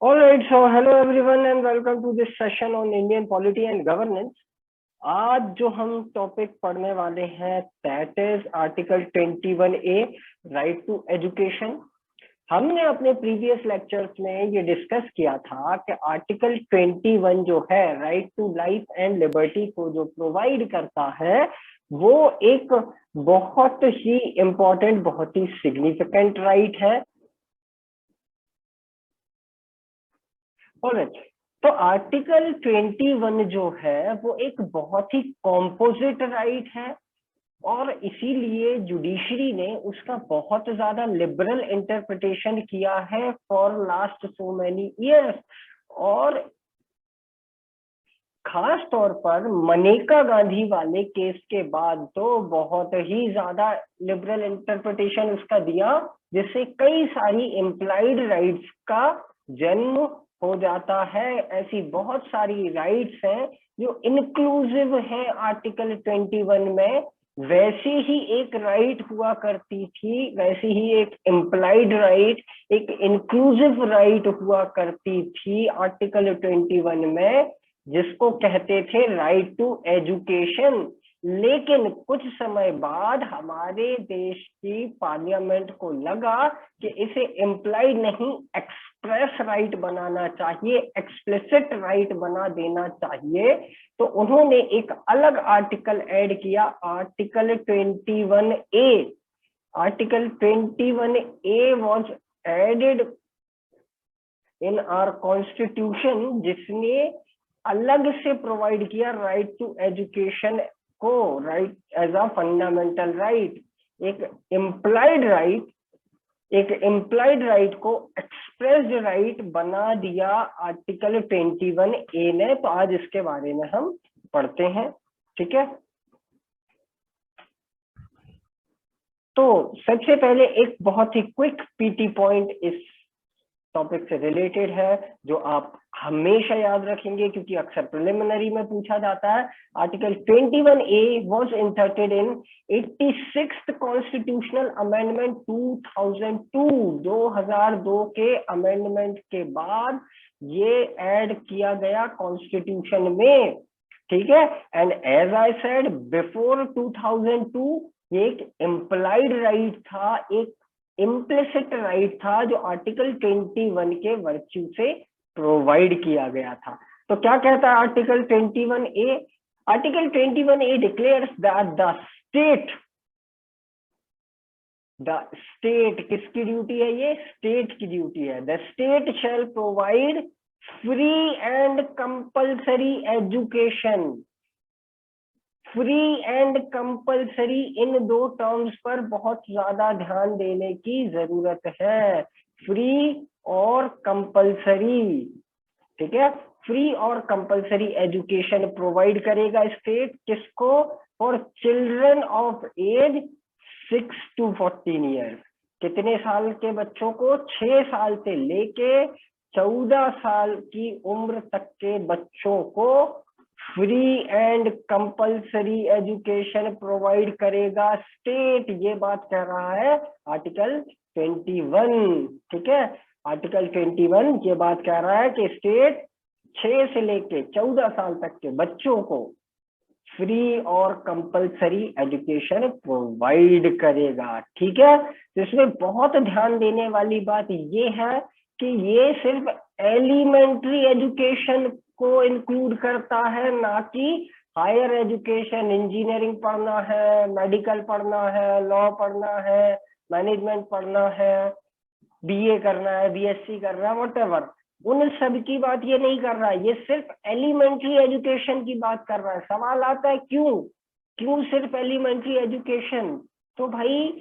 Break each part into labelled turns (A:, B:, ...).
A: All right, so hello everyone and welcome to this session on Indian polity and governance. आज जो हम topic पढ़ने वाले हैं that is article 21A right to education. हमने अपने प्रीवियस लेक्चर्स में ये डिस्कस किया था कि आर्टिकल 21 जो है right to life and liberty को जो प्रोवाइड करता है वो एक बहुत ही इम्पोर्टेंट, बहुत ही सिग्निफिकेंट राइट है। ऑलराइट, तो आर्टिकल 21 जो है वो एक बहुत ही कॉम्पोजिट राइट है और इसीलिए जुडिशरी ने उसका बहुत ज्यादा लिबरल इंटरप्रिटेशन किया है for last so many years. और खास तौर पर मनेका गांधी वाले केस के बाद तो बहुत ही ज्यादा लिबरल इंटरप्रिटेशन उसका दिया, जिससे कई सारी इम्प्लाइड राइट्स का जन्म हो जाता है। ऐसी बहुत सारी राइट्स हैं जो इंक्लूसिव है आर्टिकल 21 में। वैसे ही एक राइट हुआ करती थी, वैसे ही एक इम्प्लाइड राइट, एक इंक्लूसिव राइट हुआ करती थी आर्टिकल 21 में, जिसको कहते थे राइट टू एजुकेशन। लेकिन कुछ समय बाद हमारे देश की पार्लियामेंट को लगा कि इसे इम्प्लाइड नहीं एक्सप्रेस राइट बनाना चाहिए, एक्सप्लिसिट राइट बना देना चाहिए। तो उन्होंने एक अलग आर्टिकल ऐड किया, article 21A। Article 21A was added in our constitution, जिसने अलग से प्रोवाइड किया राइट टू एजुकेशन को right as a fundamental right. एक इम्प्लाइड राइट को एक्सप्रेस्ड राइट बना दिया आर्टिकल 21A ने। तो आज इसके बारे में हम पढ़ते हैं, ठीक है। तो सबसे पहले एक बहुत ही क्विक पीटी पॉइंट इस टॉपिक से रिलेटेड है जो आप हमेशा याद रखेंगे क्योंकि अक्सर प्रिलिमिनरी में पूछा जाता है। Article 21A was inserted in 86th constitutional amendment 2002। 2002 के अमेंडमेंट के बाद ये ऐड किया गया कॉन्स्टिट्यूशन में, ठीक है। And as I said before 2002 ये एक इम्प्लाइड राइट था, एक इम्प्लिसिट राइट था जो आर्टिकल 21 के वर्च्यू से प्रोवाइड किया गया था। तो क्या कहता है article 21A? Article 21A declares that the state किसकी ड्यूटी है? ये स्टेट की ड्यूटी है। The state shall provide free and compulsory education. Free and compulsory, इन दो टर्म्स पर बहुत ज्यादा ध्यान देने की जरूरत है। फ्री और कंपल्सरी, ठीक है। फ्री और कंपल्सरी एजुकेशन प्रोवाइड करेगा स्टेट, किसको? For children of age 6 to 14 years. कितने साल के बच्चों को? 6 साल से लेके 14 साल की उम्र तक के बच्चों को free and compulsory education provide करेगा स्टेट। ये बात कह रहा है आर्टिकल 21, ठीक है। आर्टिकल 21 ये बात कह रहा है कि स्टेट 6 से लेके 14 साल तक के बच्चों को फ्री और कंपल्सरी एजुकेशन प्रोवाइड करेगा, ठीक है। तो इसमें बहुत ध्यान देने वाली बात ये है कि ये सिर्फ एलिमेंट्री एजुकेशन को इंक्लूड करता है, ना कि हायर एजुकेशन। इंजीनियरिंग पढ़ना है, मेडिकल पढ़ना है, लॉ पढ़ना है, मैनेजमेंट पढ़ना है, बीए करना है, बीएससी करना है, व्हाटएवर, उन सब की बात ये नहीं कर रहा है। ये सिर्फ एलिमेंट्री एजुकेशन की बात कर रहा है। सवाल आता है क्यों सिर्फ एलिमेंट्री एजुकेशन? तो भाई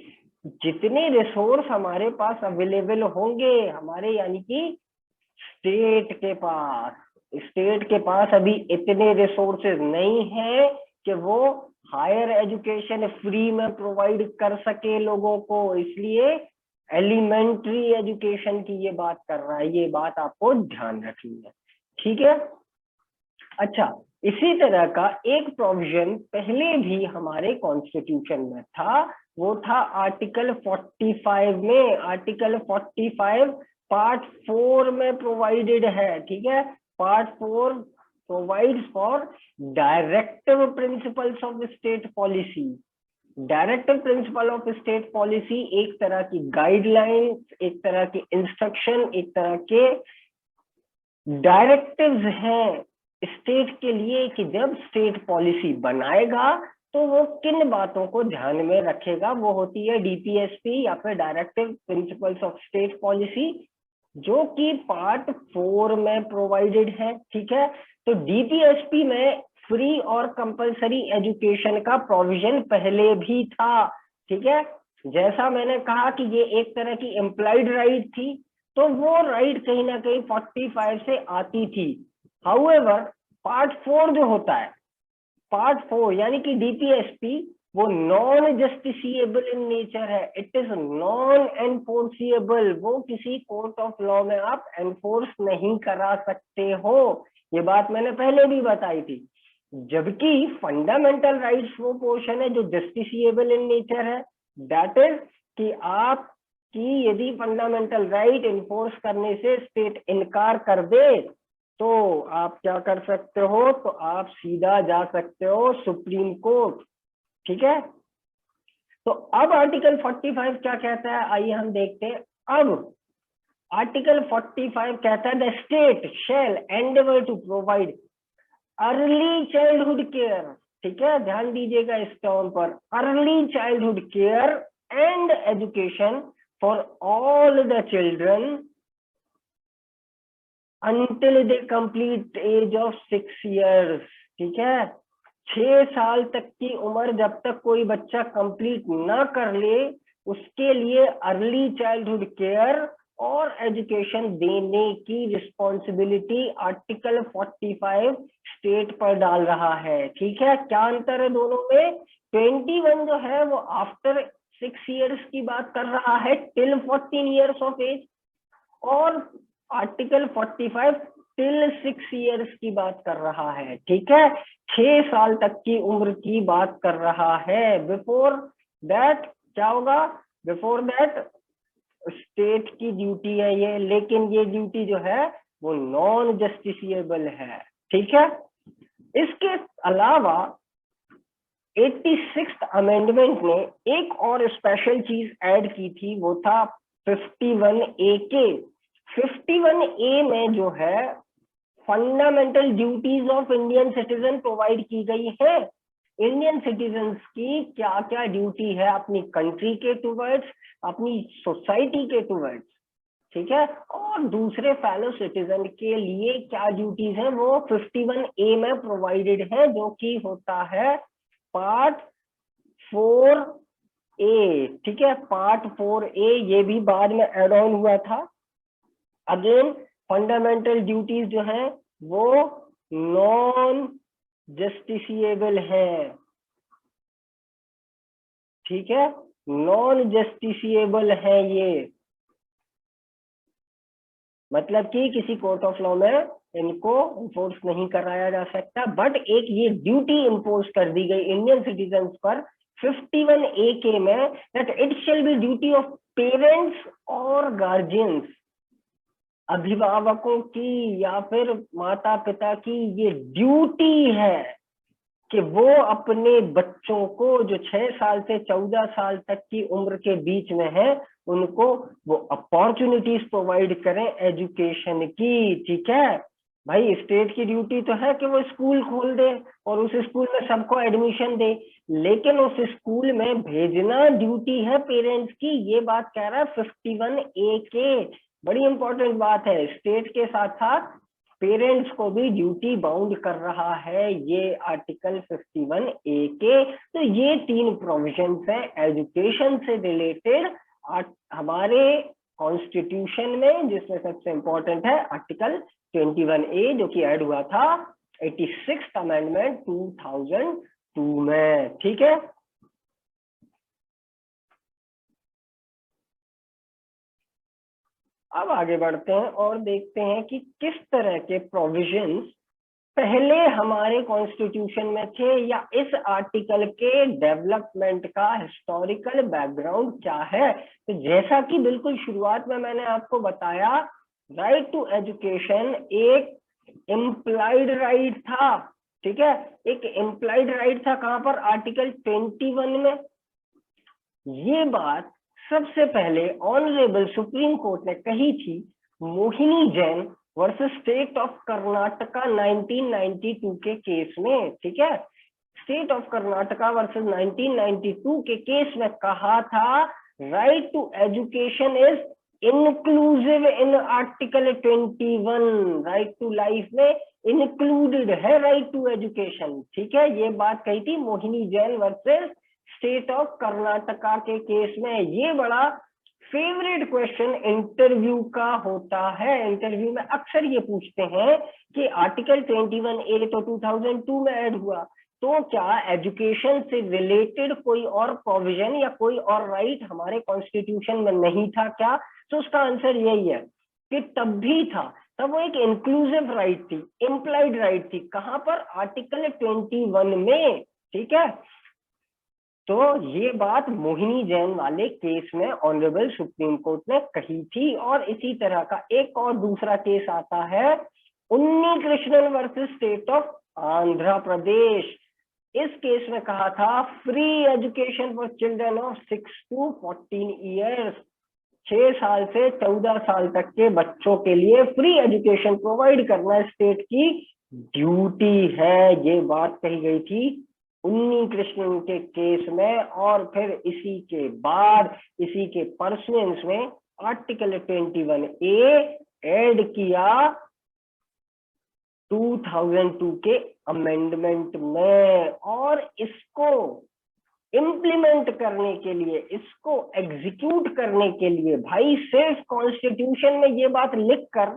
A: जितने रिसोर्स हमारे पास अवेलेबल होंगे हमारे, यानी कि स्टेट के पास अभी इतने रिसोर्सेज नहीं है कि वो हायर एजुकेशन फ्री में प्रोवाइड कर सके लोगों को, इसलिए एलिमेंट्री एजुकेशन की ये बात कर रहा है। ये बात आपको ध्यान रखनी है, ठीक है। अच्छा, इसी तरह का एक प्रोविजन पहले भी हमारे कॉन्स्टिट्यूशन में था, वो था आर्टिकल 45 में। आर्टिकल 45 पार्ट 4 में प्रोवाइडेड है, ठीक है। Part 4 provides for directive principles of state policy. Directive principle of state policy एक तरह की गाइडलाइन, एक तरह की इंस्ट्रक्शन, एक तरह के डायरेक्टिव्स हैं स्टेट के लिए कि जब स्टेट पॉलिसी बनाएगा तो वो किन बातों को ध्यान में रखेगा। वो होती है डीपीएसपी या फिर directive principles of state policy, जो कि पार्ट 4 में प्रोवाइडेड है, ठीक है। तो डीपीएसपी में फ्री और कंपलसरी एजुकेशन का प्रोविजन पहले भी था, ठीक है। जैसा मैंने कहा कि ये एक तरह की एम्प्लॉयड राइट थी, तो वो राइट कहीं ना कहीं 45 से आती थी। हाउएवर पार्ट 4 जो होता है, पार्ट 4 यानी कि डीपीएसपी, वो नॉन जस्टिसिएबल इन नेचर है, इट इज नॉन एनफोर्सिएबल। वो किसी कोर्ट ऑफ लॉ में आप एनफोर्स नहीं करा सकते हो, ये बात मैंने पहले भी बताई थी। जबकि फंडामेंटल राइट्स वो पोर्शन है जो जस्टिसिएबल इन नेचर है, दैट इज कि आप कि यदि फंडामेंटल राइट इन्फोर्स करने से स्टेट इनकार कर दे तो आप क्या कर सकते हो, तो आप सीधा जा सकते हो सुप्रीम कोर्ट, ठीक है। तो अब आर्टिकल 45 क्या कहता है, आइए हम देखते हैं। अब आर्टिकल 45 कहता है the state shall endeavour to provide early childhood care, ठीक है, ध्यान दीजिएगा इस टर्म पर, early childhood care and education for all the children until they complete age of 6 years, ठीक है। 6 साल तक की उम्र जब तक कोई बच्चा कंप्लीट ना कर ले, उसके लिए अर्ली चाइल्डहुड केयर और एजुकेशन देने की रिस्पॉन्सिबिलिटी आर्टिकल 45 स्टेट पर डाल रहा है, ठीक है। क्या अंतर है दोनों में? 21 जो है वो आफ्टर 6 इयर्स की बात कर रहा है, टिल 14 इयर्स ऑफ एज, और आर्टिकल 45 टिल 6 इयर्स की बात कर रहा है, ठीक है। 6 साल तक की उम्र की बात कर रहा है। बिफोर दैट क्या होगा? बिफोर दैट स्टेट की ड्यूटी है ये, लेकिन ये ड्यूटी जो है वो नॉन जस्टिसिएबल है, ठीक है। इसके अलावा 86th अमेंडमेंट ने एक और स्पेशल चीज ऐड की थी, वो था 51A के। 51A में जो है fundamental duties of Indian citizen provide की गई है। इंडियन सिटीजन्स की क्या क्या ड्यूटी है अपनी कंट्री के टूवर्ड्स, अपनी सोसाइटी के टूवर्ड्स, ठीक है, और दूसरे फेलो सिटीजन के लिए क्या ड्यूटीज हैं, वो 51A में प्रोवाइडेड है, जो कि होता है पार्ट 4A, ठीक है। पार्ट 4A ये भी बाद में एड ऑन हुआ था। अगेन फंडामेंटल ड्यूटीज जो है वो नॉन जस्टिसिएबल है, ठीक है, नॉन जस्टिसिएबल है ये, मतलब कि किसी कोर्ट ऑफ लॉ में इनको इन्फोर्स नहीं कराया जा सकता। बट एक ये ड्यूटी इम्पोज कर दी गई इंडियन सिटीजन्स पर 51A के में, that it shall be duty of parents और गार्जियंस, अभिभावकों की या फिर माता पिता की ये ड्यूटी है कि वो अपने बच्चों को जो 6 साल से 14 साल तक की उम्र के बीच में है, उनको वो अपॉर्चुनिटीज प्रोवाइड करें एजुकेशन की, ठीक है। भाई स्टेट की ड्यूटी तो है कि वो स्कूल खोल दे और उस स्कूल में सबको एडमिशन दे, लेकिन उस स्कूल में भेजना ड्यूटी है पेरेंट्स की, ये बात कह रहा है 51A के। बड़ी इंपॉर्टेंट बात है, स्टेट के साथ साथ पेरेंट्स को भी ड्यूटी बाउंड कर रहा है ये आर्टिकल 51A के। तो ये 3 प्रोविजंस हैं एजुकेशन से रिलेटेड हमारे कॉन्स्टिट्यूशन में, जिसमें सबसे इंपॉर्टेंट है आर्टिकल 21A जो कि ऐड हुआ था 86th अमेंडमेंट 2002 में, ठीक है। अब आगे बढ़ते हैं और देखते हैं कि किस तरह के प्रोविजंस पहले हमारे कॉन्स्टिट्यूशन में थे, या इस आर्टिकल के डेवलपमेंट का हिस्टोरिकल बैकग्राउंड क्या है। तो जैसा कि बिल्कुल शुरुआत में मैंने आपको बताया, राइट टू एजुकेशन एक इम्प्लाइड राइट था, ठीक है, एक इम्प्लाइड राइट था। कहां पर? आर्टिकल 21 में। ये बात सबसे पहले ऑनरेबल सुप्रीम कोर्ट ने कही थी Mohini Jain versus state of Karnataka 1992 के केस में, ठीक है। स्टेट ऑफ कर्नाटका वर्सेस 1992 के केस में कहा था right to education is inclusive in article 21, right to life में इंक्लूडेड है राइट टू एजुकेशन, ठीक है। ये बात कही थी Mohini Jain versus state of Karnataka के केस में। ये बड़ा फेवरेट क्वेश्चन इंटरव्यू का होता है। इंटरव्यू में अक्सर ये पूछते हैं कि आर्टिकल 21A तो 2002 में ऐड हुआ, तो क्या एजुकेशन से रिलेटेड कोई और प्रोविजन या कोई और राइट हमारे कॉन्स्टिट्यूशन में नहीं था क्या? तो उसका आंसर यही है कि तब भी था, तब वो एक इंक्लूसिव राइट थी, इम्प्लाइड राइट थी। कहां पर? आर्टिकल 21 में, ठीक है। तो ये बात मोहिनी जैन वाले केस में ऑनरेबल सुप्रीम कोर्ट ने कही थी। और इसी तरह का एक और दूसरा केस आता है Unni Krishnan versus state of Andhra Pradesh. इस केस में कहा था free education for children of 6 to 14 years, 6 साल से 14 साल तक के बच्चों के लिए फ्री एजुकेशन प्रोवाइड करना स्टेट की ड्यूटी है। ये बात कही गई थी उन्नी कृष्णन के केस में। और फिर इसी के बाद, इसी के परसुएंस में आर्टिकल 21A ऐड किया 2002 के अमेंडमेंट में। और इसको इम्प्लीमेंट करने के लिए, इसको एग्जीक्यूट करने के लिए, भाई सिर्फ कॉन्स्टिट्यूशन में ये बात लिख कर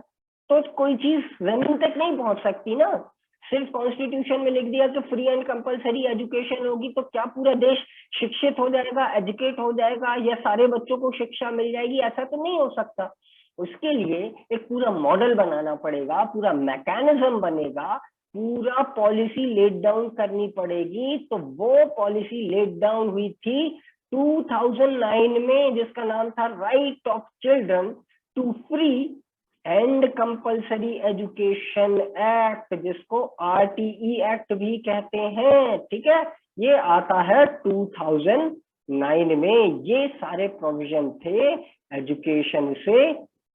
A: तो कोई चीज जमीन तक नहीं पहुंच सकती ना। सिर्फ कॉन्स्टिट्यूशन में लिख दिया कि फ्री एंड कंपलसरी एजुकेशन होगी तो क्या पूरा देश शिक्षित हो जाएगा, एजुकेट हो जाएगा, या सारे बच्चों को शिक्षा मिल जाएगी? ऐसा तो नहीं हो सकता। उसके लिए एक पूरा मॉडल बनाना पड़ेगा, पूरा मैकेनिज्म बनेगा, पूरा पॉलिसी लेट डाउन करनी पड़ेगी। तो वो पॉलिसी लेट डाउन हुई थी 2009 में, जिसका नाम था right of children to free and compulsory education act, जिसको RTE एक्ट भी कहते हैं, ठीक है। ये आता है 2009 में। ये सारे प्रोविजन थे एजुकेशन से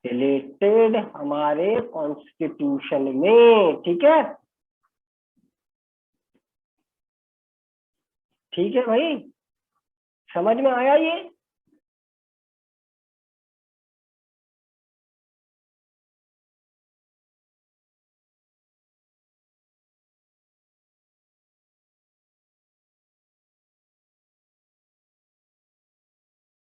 A: रिलेटेड हमारे कॉन्स्टिट्यूशन में, ठीक है। ठीक है भाई, समझ में आया ये?